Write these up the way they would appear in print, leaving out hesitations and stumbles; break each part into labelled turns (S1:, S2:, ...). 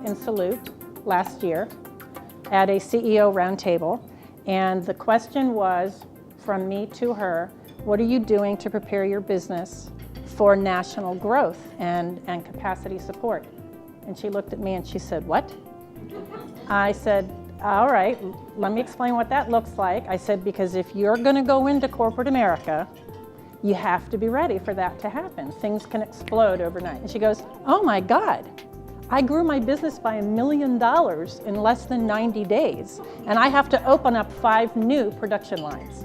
S1: in Salute last year at a CEO roundtable, and the question was from me to her, what are you doing to prepare your business for national growth and capacity support? And she looked at me and she said, what? I said, all right, let me explain what that looks like. I said, because if you're going to go into corporate America, you have to be ready for that to happen. Things can explode overnight. And she goes, oh my God, I grew my business by $1 million in less than 90 days, and I have to open up 5 new production lines.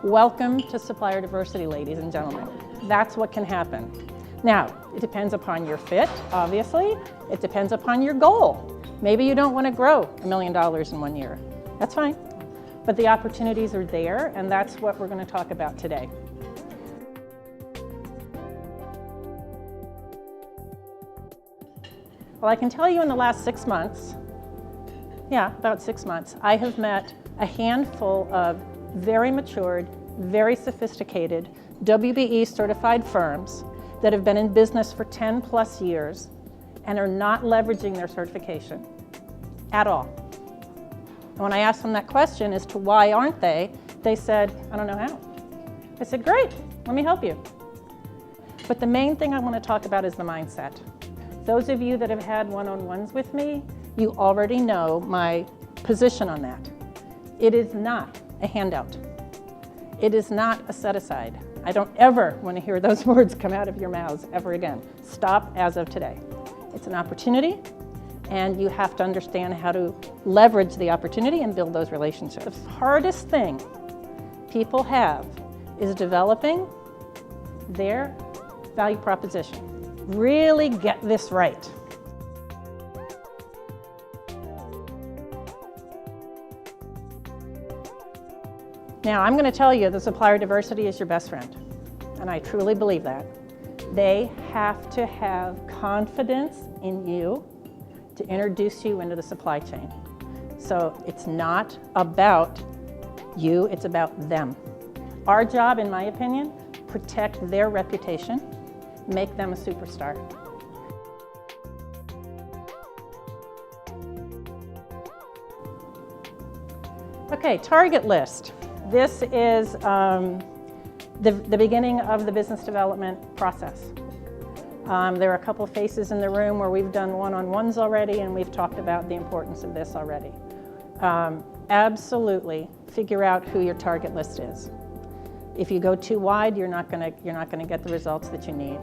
S1: Welcome to supplier diversity, ladies and gentlemen. That's what can happen. Now, it depends upon your fit, obviously. It depends upon your goal. Maybe you don't want to grow $1 million in 1 year. That's fine. But the opportunities are there, and that's what we're going to talk about today. Well, I can tell you in the last 6 months, about 6 months, I have met a handful of very matured, very sophisticated WBE certified firms that have been in business for 10 plus years and are not leveraging their certification at all. And when I asked them that question as to why aren't they said, I don't know how. I said, great, let me help you. But the main thing I want to talk about is the mindset. Those of you that have had one-on-ones with me, you already know my position on that. It is not a handout. It is not a set-aside. I don't ever want to hear those words come out of your mouths ever again. Stop as of today. It's an opportunity, and you have to understand how to leverage the opportunity and build those relationships. The hardest thing people have is developing their value proposition. Really get this right. Now, I'm going to tell you that supplier diversity is your best friend, and I truly believe that. They have to have confidence in you to introduce you into the supply chain. So it's not about you, it's about them. Our job, in my opinion, protect their reputation, make them a superstar. Okay, target list. This is the beginning of the business development process. There are a couple of faces in the room where we've done one-on-ones already, and we've talked about the importance of this already. Absolutely figure out who your target list is. If you go too wide, you're not going to get the results that you need.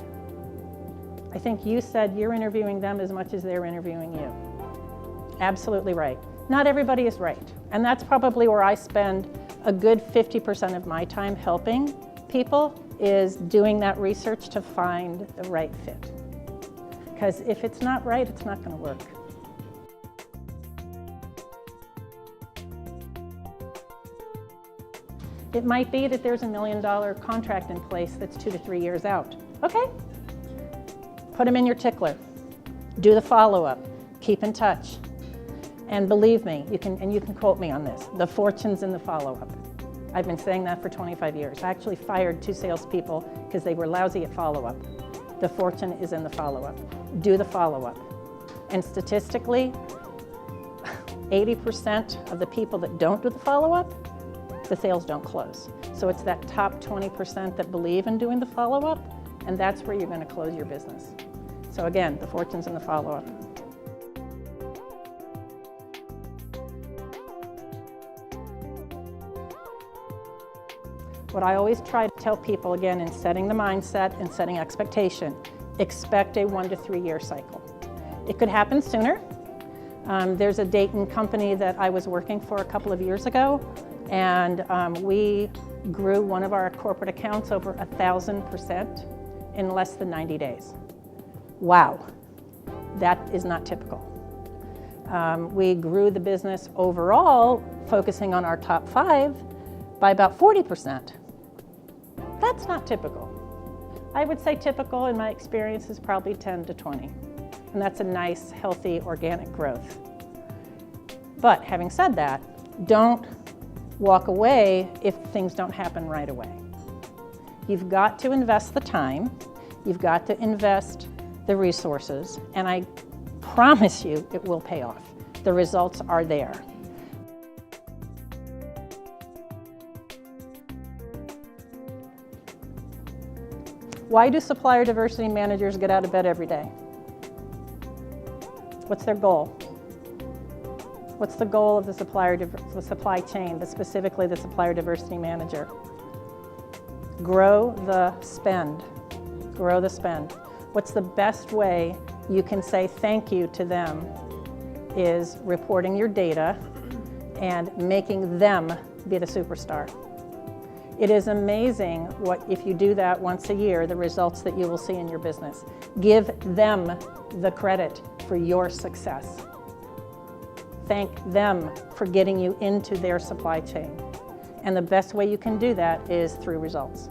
S1: I think you said you're interviewing them as much as they're interviewing you. Absolutely right. Not everybody is right, and that's probably where I spend a good 50% of my time helping people, is doing that research to find the right fit. Because if it's not right, it's not going to work. It might be that there's $1 million contract in place that's 2 to 3 years out. Okay, put them in your tickler. Do the follow-up. Keep in touch. And believe me, you can quote me on this, the fortune's in the follow-up. I've been saying that for 25 years. I actually fired 2 salespeople because they were lousy at follow-up. The fortune is in the follow-up. Do the follow-up. And statistically, 80% of the people that don't do the follow-up, the sales don't close. So it's that top 20% that believe in doing the follow-up, and that's where you're going to close your business. So again, the fortune's in the follow-up. What I always try to tell people, again, in setting the mindset and setting expectation, expect a 1 to 3 year cycle. It could happen sooner. There's a Dayton company that I was working for a couple of years ago, and we grew one of our corporate accounts over 1,000% in less than 90 days. Wow, that is not typical. We grew the business overall, focusing on our top 5, by about 40%. That's not typical. I would say typical in my experience is probably 10 to 20. And that's a nice, healthy, organic growth. But having said that, don't walk away if things don't happen right away. You've got to invest the time, you've got to invest the resources, and I promise you it will pay off. The results are there. Why do supplier diversity managers get out of bed every day? What's their goal? What's the goal of the supply chain, specifically the supplier diversity manager? Grow the spend. Grow the spend. What's the best way you can say thank you to them is reporting your data and making them be the superstar. It is amazing what, if you do that once a year, the results that you will see in your business. Give them the credit for your success. Thank them for getting you into their supply chain. And the best way you can do that is through results.